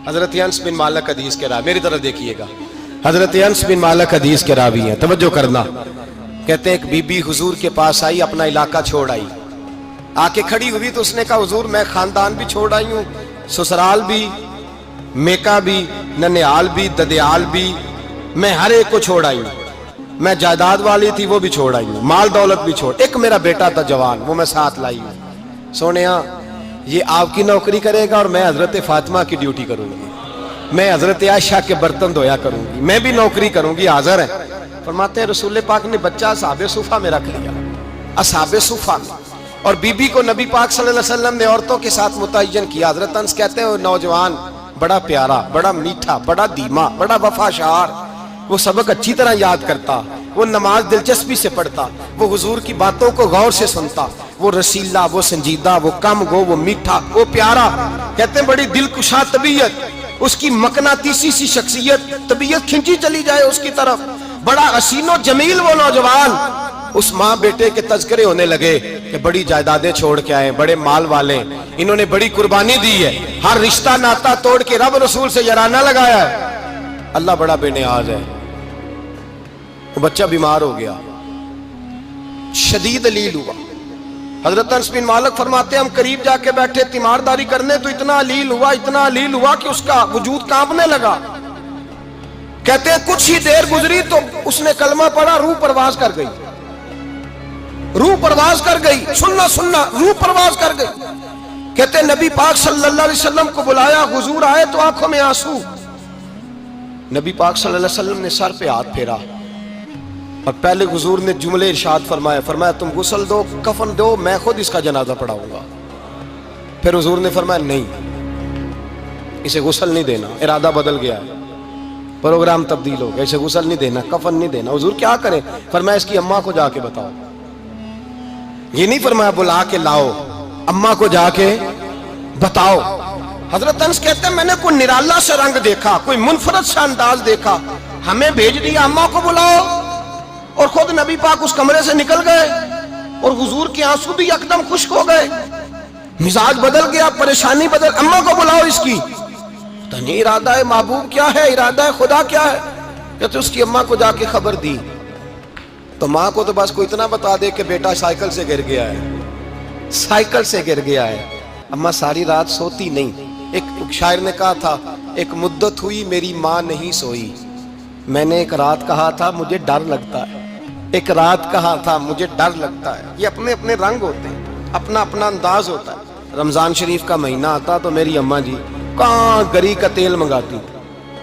حضرت انس بن مالک حدیث کے راوی، میری طرف دیکھیے گا، حضرت انس بن مالک حدیث کے راوی ہیں، توجہ کرنا۔ کہتے ہیں ایک بی بی حضور کے پاس آئی، اپنا علاقہ چھوڑ آئی، آ کے کھڑی ہوئی تو اس نے کہا حضور میں خاندان بھی چھوڑ آئی ہوں، سسرال بھی، میکا بھی، ننیال بھی، ددیال بھی، میں ہر ایک کو چھوڑ آئی ہوں، میں جائیداد والی تھی وہ بھی چھوڑ آئی ہوں، مال دولت بھی چھوڑ، ایک میرا بیٹا تھا جوان وہ میں ساتھ لائی ہوں۔ سونیا یہ آپ کی نوکری کرے گا اور میں حضرت فاطمہ کی ڈیوٹی کروں گی، میں حضرت عائشہ کے برتن دھویا کروں گی، میں بھی نوکری کروں گی، حاضر ہے۔ فرماتے ہیں رسول پاک نے بچہ اصحاب صفہ میں رکھ لیا، اصحاب صفہ میں، اور بی بی کو نبی پاک صلی اللہ علیہ وسلم نے عورتوں کے ساتھ متعین کیا۔ حضرت انس کہتے ہیں وہ نوجوان بڑا پیارا، بڑا میٹھا، بڑا دھیما، بڑا وفاشار، وہ سبق اچھی طرح یاد کرتا، وہ نماز دلچسپی سے پڑھتا، وہ حضور کی باتوں کو غور سے سنتا، وہ رسیلا، وہ سنجیدہ، وہ کم گو، وہ میٹھا، وہ پیارا۔ کہتے ہیں بڑی دل کشا طبیعت، اس کی مقناطیسی سی شخصیت، طبیعت کھنچی چلی جائے اس کی طرف، بڑا حسین و جمیل وہ نوجوان۔ اس ماں بیٹے کے تذکرے ہونے لگے کہ بڑی جائیدادیں چھوڑ کے آئے، بڑے مال والے، انہوں نے بڑی قربانی دی ہے، ہر رشتہ ناتا توڑ کے رب رسول سے یارانہ لگایا ہے، اللہ بڑا بے نیاز ہے۔ وہ بچہ بیمار ہو گیا، شدید علیل ہوا۔ حضرت انس بن مالک فرماتے ہیں ہم قریب جا کے بیٹھے تیمارداری کرنے تو اتنا علیل ہوا کہ اس کا وجود کانپنے لگا۔ کہتے ہیں کچھ ہی دیر گزری تو اس نے کلمہ پڑھا، روح پرواز کر گئی، روح پرواز کر گئی، سننا روح پرواز کر گئی۔ کہتے ہیں نبی پاک صلی اللہ علیہ وسلم کو بلایا، حضور آئے تو آنکھوں میں آنسو۔ نبی پاک صلی اللہ علیہ وسلم نے سر پہ ہاتھ پھیرا اور پہلے حضور نے جملے ارشاد فرمایا تم غسل دو، کفن دو، میں خود اس کا جنازہ پڑھاؤں گا۔ پھر حضور نے فرمایا نہیں، اسے غسل نہیں دینا، ارادہ بدل گیا ہے، پروگرام تبدیل ہو گیا، اسے غسل نہیں دینا، کفن نہیں دینا۔ حضور کیا کریں؟ فرمایا اس کی اماں کو جا کے بتاؤ۔ یہ نہیں فرمایا بلا کے لاؤ، اماں کو جا کے بتاؤ۔ حضرت انس کہتے ہیں میں نے کوئی نرالا سے رنگ دیکھا، کوئی منفرد سا انداز دیکھا، ہمیں بھیج دیا اماں کو بلاؤ، اور خود نبی پاک اس کمرے سے نکل گئے اور حضور کے آنسو بھی یکدم خشک ہو گئے، مزاج بدل گیا، پریشانی بدل، اماں کو بلاؤ اس کی۔ پتہ نہیں ارادہ ہے محبوب کیا ہے، ارادہ ہے خدا کیا ہے۔ کہتے اس کی اماں کو جا کے خبر دی تو ماں کو تو بس کوئی اتنا بتا دے کہ بیٹا سائیکل سے گر گیا ہے، سائیکل سے گر گیا ہے۔ اماں ساری رات سوتی نہیں۔ ایک شاعر نے کہا تھا ایک مدت ہوئی میری ماں نہیں سوئی، میں نے ایک رات کہا تھا مجھے ڈر لگتا ہے، ایک رات کہا تھا مجھے ڈر لگتا ہے۔ یہ اپنے اپنے رنگ ہوتے ہیں، اپنا اپنا انداز ہوتا ہے۔ رمضان شریف کا مہینہ آتا تو میری اماں جی کہاں گری کا تیل منگاتی،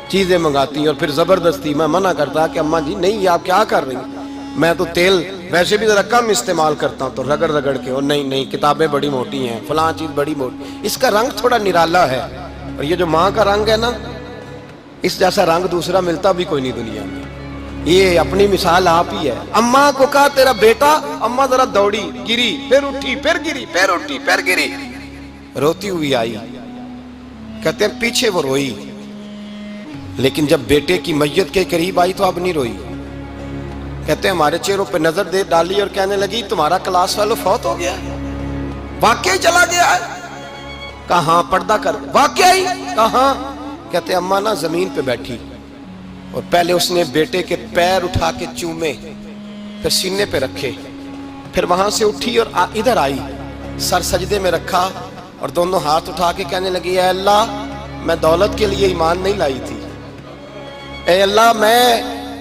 چیزیں منگاتی، اور پھر زبردستی میں منع کرتا کہ اماں جی نہیں یہ آپ کیا کر رہی ہیں، میں تو تیل ویسے بھی ذرا کم استعمال کرتا ہوں، تو رگڑ رگڑ کے، اور نہیں کتابیں بڑی موٹی ہیں، فلاں چیز بڑی موٹی، اس کا رنگ تھوڑا نرالا ہے۔ اور یہ جو ماں کا رنگ ہے نا، اس جیسا رنگ دوسرا ملتا بھی کوئی نہیں دنیا میں۔ یہ اپنی مثال آپ ہی ہے۔ اماں کو کہا تیرا بیٹا، اماں ذرا دوڑی، گری، پھر اٹھی، پھر گری، پھر اٹھی، پھر گری، روتی ہوئی آئی۔ کہتے ہیں پیچھے وہ روئی، لیکن جب بیٹے کی میت کے قریب آئی تو اب نہیں روئی۔ کہتے ہیں ہمارے چہروں پہ نظر دے ڈالی اور کہنے لگی تمہارا کلاس فیلو فوت ہو گیا، واقعی چلا گیا ہے؟ کہاں پردہ کر، واقعی کہاں؟ کہتے ہیں اماں نا زمین پہ بیٹھی اور پہلے اس نے بیٹے کے پیر اٹھا کے چومے، پھر سینے پہ رکھے، پھر وہاں سے اٹھی اور ادھر آئی، سر سجدے میں رکھا اور دونوں ہاتھ اٹھا کے کہنے لگی اے اللہ میں دولت کے لیے ایمان نہیں لائی تھی، اے اللہ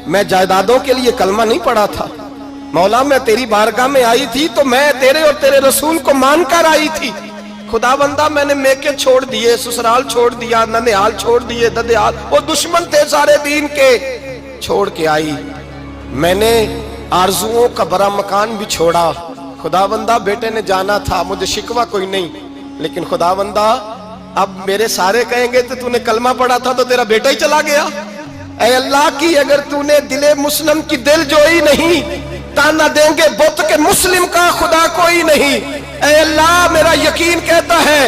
میں جائیدادوں کے لیے کلمہ نہیں پڑھا تھا، مولا میں تیری بارگاہ میں آئی تھی تو میں تیرے اور تیرے رسول کو مان کر آئی تھی، خدا بندہ میں نے میکے چھوڑ دیے، سسرال چھوڑ دیا، ننیال چھوڑ دیے، ددیال، وہ دشمن تھے سارے دین کے، چھوڑ کے آئی، میں نے آرزوؤں کا بڑا مکان بھی چھوڑا، خدا بندہ بیٹے نے جانا تھا، مجھے شکوہ کوئی نہیں، لیکن خدا بندہ اب میرے سارے کہیں گے تو نے کلمہ پڑھا تھا تو تیرا بیٹا ہی چلا گیا، اے اللہ کی اگر تو نے دل مسلم کی دل جوئی نہیں، تانا دیں گے بت کے مسلم کا خدا کوئی نہیں، اے اللہ میرا یقین کہتا ہے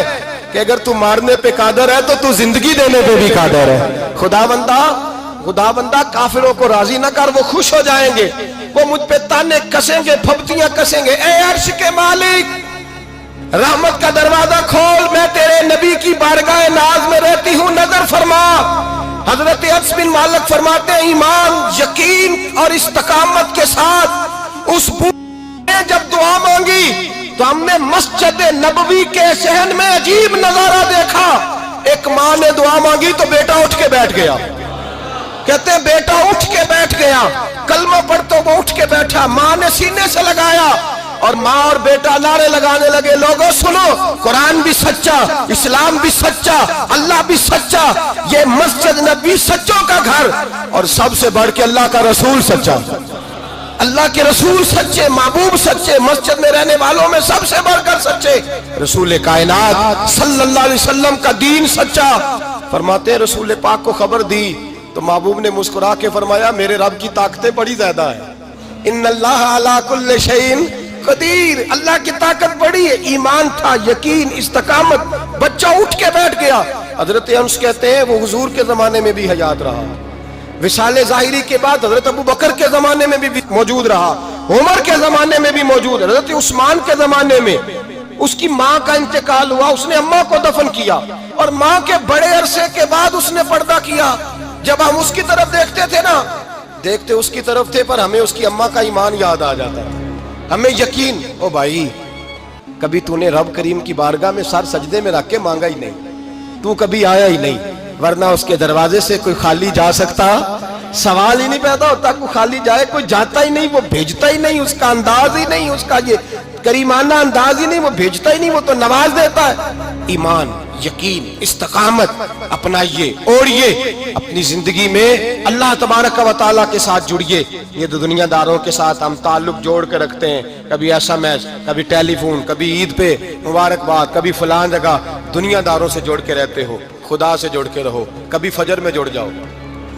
کہ اگر تو مارنے پہ قادر ہے تو زندگی دینے پہ بھی قادر ہے، خدا بندہ کافروں کو راضی نہ کر، وہ خوش ہو جائیں گے، وہ مجھ پہ تانے کسیں گے، پھپتیاں کسیں گے، اے عرش کے مالک رحمت کا دروازہ کھول، میں تیرے نبی کی بارگاہ ناز میں رہتی ہوں، نظر فرما انس بن مالک فرماتے ہیں ایمان، یقین اور استقامت کے ساتھ اس بوڑھے نے جب دعا مانگی تو ہم نے مسجد نبوی کے صحن میں عجیب نظارہ دیکھا. ایک ماں نے دعا مانگی تو بیٹا اٹھ کے بیٹھ گیا. کہتے ہیں بیٹا اٹھ کے بیٹھ گیا، کلمہ پڑھ تو وہ اٹھ کے بیٹھا. ماں نے سینے سے لگایا اور ماں اور بیٹا نعرے لگانے لگے، لوگوں سنو، قرآن بھی سچا، اسلام بھی سچا، اللہ بھی سچا، یہ مسجد نبی سچوں کا گھر، اور سب سے بڑھ کے اللہ کا رسول سچا. اللہ کے رسول سچے، محبوب سچے، مسجد میں رہنے والوں میں سب سے بڑھ کر سچے، رسول کائنات صلی اللہ علیہ وسلم کا دین سچا. فرماتے ہیں رسول پاک کو خبر دی تو محبوب نے مسکرا کے فرمایا میرے رب کی طاقتیں بڑی زیادہ ہیں. ان اللہ علی کل شیء قدیر، اللہ کی طاقت بڑی ہے. ایمان تھا، یقین، استقامت. بچہ اٹھ کے بیٹھ گیا. حضرت انس کہتے ہیں وہ حضور کے زمانے میں بھی حیات رہا، وصال ظاہری کے بعد حضرت ابو بکر کے زمانے میں بھی موجود رہا، عمر کے زمانے میں بھی موجود، حضرت عثمان کے زمانے میں. اس کی ماں کا انتقال ہوا، اس نے اماں کو دفن کیا، اور ماں کے بڑے عرصے کے بعد اس نے پردہ کیا. جب ہم اس کی طرف دیکھتے تھے نا، دیکھتے اس کی طرف تھے پر ہمیں اس کی اماں کا ایمان یاد آ جاتا تھا، ہمیں یقین. او بھائی، کبھی تو نے رب کریم کی بارگاہ میں سر سجدے میں رکھ کے مانگا ہی نہیں، تو کبھی آیا ہی نہیں، ورنہ اس کے دروازے سے کوئی خالی جا سکتا؟ سوال ہی نہیں پیدا ہوتا. کوئی خالی جائے، کوئی جاتا ہی نہیں، وہ بھیجتا ہی نہیں، اس کا انداز ہی نہیں، اس کا یہ کریمانہ انداز ہی نہیں، وہ بھیجتا ہی نہیں، وہ تو نواز دیتا ہے. ایمان، یقین، استقامت اپنائیے، اوڑھیے اپنی زندگی میں، اللہ تبارک و تعالیٰ کے ساتھ جڑیے. یہ دنیا داروں کے ساتھ ہم تعلق جوڑ کے رکھتے ہیں، کبھی SMS، کبھی ٹیلی فون، کبھی عید پہ مبارکباد، کبھی فلاں جگہ. دنیا داروں سے جوڑ کے رہتے ہو، خدا سے جوڑ کے رہو. کبھی فجر میں جڑ جاؤ،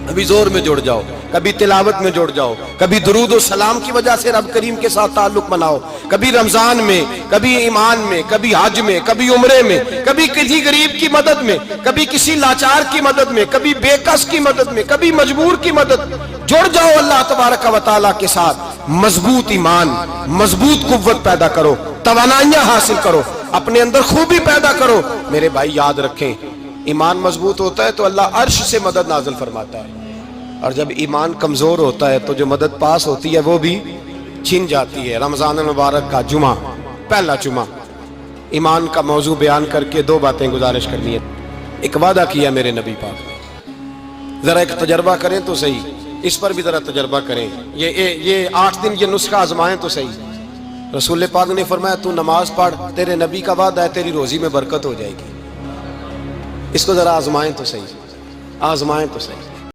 کبھی زور میں جڑ جاؤ، کبھی تلاوت میں جڑ جاؤ، کبھی درود و سلام کی وجہ سے رب کریم کے ساتھ تعلق بناؤ، کبھی رمضان میں، کبھی ایمان میں، کبھی حج میں، کبھی عمرے میں، کبھی کسی غریب کی مدد میں، کبھی کسی لاچار کی مدد میں، کبھی بے کس کی مدد میں، کبھی مجبور کی مدد. جڑ جاؤ اللہ تبارک و تعالیٰ کے ساتھ. مضبوط ایمان، مضبوط قوت پیدا کرو، توانائیاں حاصل کرو، اپنے اندر خوبی پیدا کرو. میرے بھائی یاد رکھیں، ایمان مضبوط ہوتا ہے تو اللہ عرش سے مدد نازل فرماتا ہے، اور جب ایمان کمزور ہوتا ہے تو جو مدد پاس ہوتی ہے وہ بھی چھن جاتی ہے. رمضان المبارک کا جمعہ، پہلا جمعہ، ایمان کا موضوع بیان کر کے دو باتیں گزارش کرنی ہے. ایک وعدہ کیا میرے نبی پاک نے، ذرا ایک تجربہ کریں تو صحیح، اس پر بھی ذرا تجربہ کریں. یہ 8 دن یہ نسخہ آزمائیں تو صحیح. رسول پاک نے فرمایا تو نماز پڑھ، تیرے نبی کا وعدہ ہے تیری روزی میں برکت ہو جائے گی. اس کو ذرا آزمائیں تو صحیح، آزمائیں تو صحیح.